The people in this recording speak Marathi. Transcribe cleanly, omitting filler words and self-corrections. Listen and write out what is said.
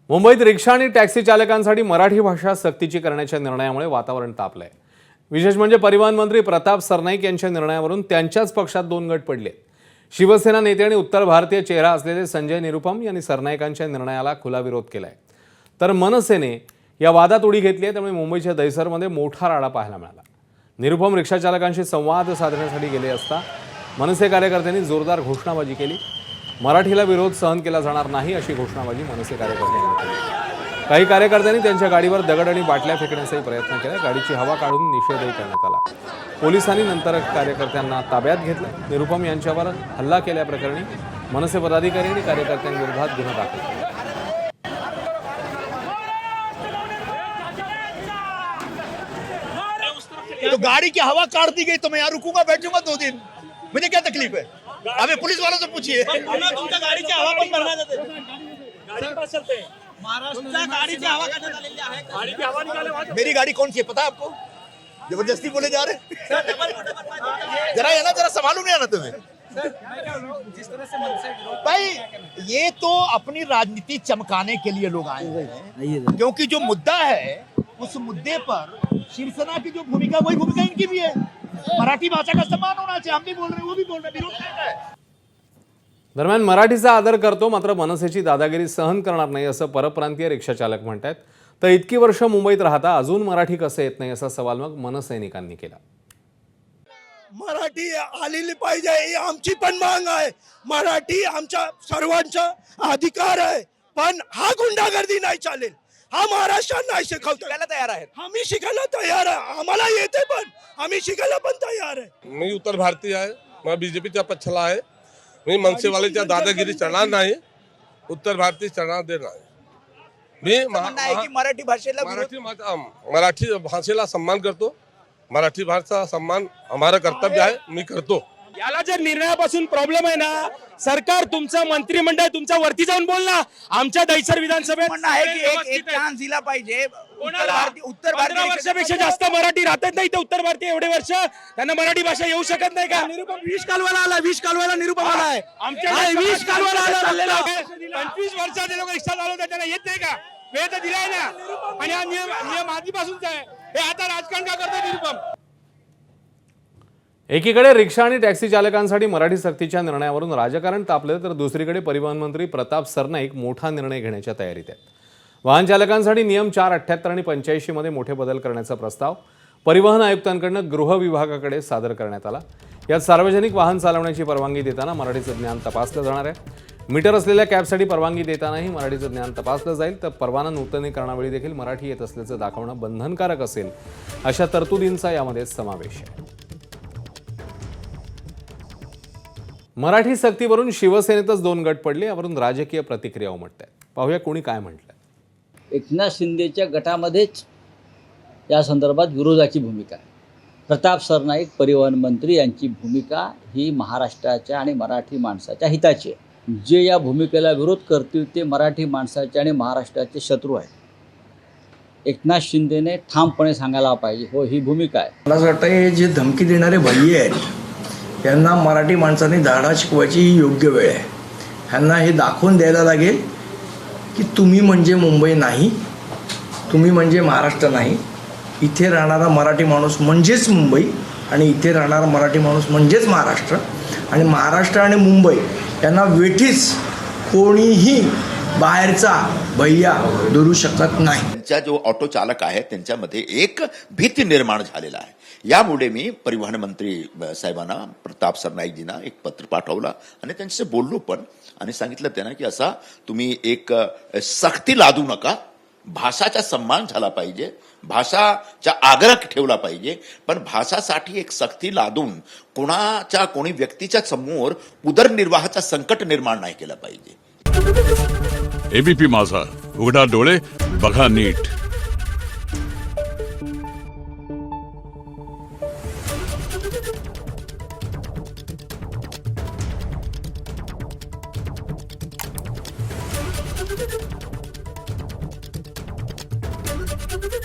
मुंबईत रिक्षा आणि टॅक्सी चालकांसाठी मराठी भाषा सक्तीची करण्याच्या निर्णयामुळे वातावरण तापलंय। विशेष म्हणजे परिवहन मंत्री प्रताप सरनाईक यांच्या निर्णयावरून त्यांच्याच पक्षात दोन गट पडले। शिवसेना नेते आणि उत्तर भारतीय चेहरा असलेले संजय निरुपम यांनी सरनाईकांच्या निर्णयाला खुला विरोध केलाय, तर मनसेने या वादात उडी घेतली आहे। त्यामुळे मुंबईच्या दहिसरमध्ये मोठा राडा पाहायला मिळाला। निरुपम रिक्षा चालकांशी संवाद साधण्यासाठी गेले असता मनसे कार्यकर्त्यांनी जोरदार घोषणाबाजी केली। मराठीला विरोध सहन केला जाणार नाही अशी घोषणाबाजी मनसे कार्यकर्त्यांनी केली। काही कार्यकर्त्यांनी त्यांच्या गाडीवर दगड आणि बाटल्या फेकण्याचाही प्रयत्न केला। गाडीची हवा काढून निषेधही करण्यात आला। पोलिसांनी नंतर कार्यकर्त्यांना ताब्यात घेतलं। निरुपम यांच्यावर हल्ला केल्याप्रकरणी मनसे पदाधिकारी आणि कार्यकर्त्यांविरोधात गुन्हा दाखल केला। तो गाड़ी की हवा काट दी गई तो मैं यहाँ रुकूंगा, बैठूंगा 2 दिन। मुझे क्या तकलीफ है? अबे पुलिस वालों से पूछिए। गाडीची हवा पण भरण्यात येते। महाराष्ट्राच्या गाडीची हवा करण्यात आलेली आहे। गाडीची हवा निकाले। मेरी गाड़ी कौन सी है पता है आपको? जबरदस्ती बोले जा रहे जरा है ना, जरा संभालू नहीं आना तुम्हें। भाई ये तो अपनी राजनीति चमकाने के लिए लोग आए हुए हैं, क्योंकि जो मुद्दा है उस मुद्दे पर शिवसेना की जो भूमिका वही भूमिका इनकी भी है। मराठी भाषा का सम्मान होना चाहिए। हम भी बोल रहे हैं, वो भी बोल रहे हैं, विरोध नहीं है। दरम्यान मराठीचा आदर करतो, मात्र मनसेची दादागिरी सहन करणार नाही असं परप्रांतीय रिक्षा चालक म्हणतात। तर इतकी वर्ष मुंबईत राहता अजून मराठी कसं येत नाही असा सवाल मग मनसैनिकांनी केला। मराठी आलेली पाहिजे ही आमची पण मांग आहे। मराठी आमच्या सर्वांचा अधिकार आहे, पण हा गुंडागर्दी नाही चालेल। हा महाराष्ट्रात नाही शिकवतो तैयार आहे। आम्ही शिकायला तयार आहे, आम्हाला येते पण आम्ही शिकायला पण तयार आहे। मी उत्तर भारतीय आहे, मला बीजेपीचा पक्षला आहे। मी मनसेवाल्याच्या दादागिरी चढणार नाही, उत्तर भारतीय चढणार देणार नाही। मी मराठी भाषेला मराठी भाषेला सन्मान करतो। मराठी भाषा सन्मान हमारा कर्तव्य आहे, मी करतो। याला जर निर्णयापासून प्रॉब्लेम आहे ना, सरकार तुमचं मंत्रिमंडळ तुमच्या वरती जाऊन बोल ना। आमच्या दहिसर विधानसभेत म्हणणं आहे की एक चान्स दिला पाहिजे। उत्तर 15 वर्षापेक्षा जास्त मराठी राहतात नाही, तर उत्तर भारतीय एवढे वर्ष त्यांना मराठी भाषा येऊ शकत नाही का? निरुपम 20 कालवाला आला, 20 कालवाला निरुपम आला आहे। आमच्या 20 कालवाला आला 25 वर्षाचे लोक रिक्षा चालवतात, त्यांना येत नाही का? वेळ तर दिलाय ना, आणि हा नियम आधीपासूनच आहे। हे आता राजकारण का करतो निरुपम? एकीकडे रिक्षा आणि टॅक्सी चालकांसाठी मराठी सक्तीच्या निर्णयावरून राजकारण तापलं, तर दुसरीकडे परिवहन मंत्री प्रताप सरनाईक मोठा निर्णय घेण्याच्या तयारीत आहेत। वाहन चालकांसाठी नियम 478 आणि 85 मध्ये मोठे बदल करण्याचा प्रस्ताव परिवहन आयुक्तांकडून गृह विभागाकडे सादर करण्यात आला। यात सार्वजनिक वाहन चालवण्याची परवानगी देताना मराठीचं ज्ञान तपासलं जाणार आहे। मीटर असलेल्या कॅबसाठी परवानगी देतानाही मराठीचं ज्ञान तपासलं जाईल, तर परवाना नूतनीकरणावेळी देखील मराठी येत असल्याचं दाखवणं बंधनकारक असेल, अशा तरतुदींचा यामध्ये समावेश आहे। मराठी सक्तीवरून शिवसेनेतच दोन गट पडले, यावरून राजकीय प्रतिक्रिया उमटत आहेत। पाहूया कोणी काय म्हटलं। एकनाथ शिंदेच्या गटामध्येच या संदर्भात विरोधाची भूमिका आहे। प्रताप सरनाईक परिवहन मंत्री यांची भूमिका ही महाराष्ट्राच्या आणि मराठी माणसाच्या हिताची आहे। जे या भूमिकेला विरोध करतील ते मराठी माणसाचे आणि महाराष्ट्राचे शत्रू आहेत। एकनाथ शिंदेने ठामपणे सांगायला पाहिजे, हो ही भूमिका आहे। मला असं वाटतं हे जे धमकी देणारे भैये आहेत यांना मराठी माणसांनी धडा शिकवायची ही योग्य वेळ आहे। ह्यांना हे दाखवून द्यायला लागेल की तुम्ही म्हणजे मुंबई नाही, तुम्ही म्हणजे महाराष्ट्र नाही। इथे राहणारा मराठी माणूस म्हणजेच मुंबई, आणि इथे राहणारा मराठी माणूस म्हणजेच महाराष्ट्र, आणि महाराष्ट्र आणि मुंबई यांना वेठीच कोणीही बाहेरचा भैया धरू शकत नाही। त्यांच्या जो ऑटो चालक आहे त्यांच्यामध्ये एक भीती निर्माण झालेला आहे। यामुळे मी परिवहन मंत्री साहेबांना प्रताप सरनाईकजींना एक पत्र पाठवलं आणि त्यांच्याशी बोललो पण, आणि सांगितलं त्यांना की असा तुम्ही एक सक्ती लादू नका। भाषाचा सन्मान झाला पाहिजे, भाषाचा आग्रह ठेवला पाहिजे, पण भाषासाठी एक सक्ती लादून कोणी व्यक्तीच्या समोर उदरनिर्वाहाचा संकट निर्माण नाही केलं पाहिजे। एबीपी माझा, उघडा डोळे बघा नीट। Thank you.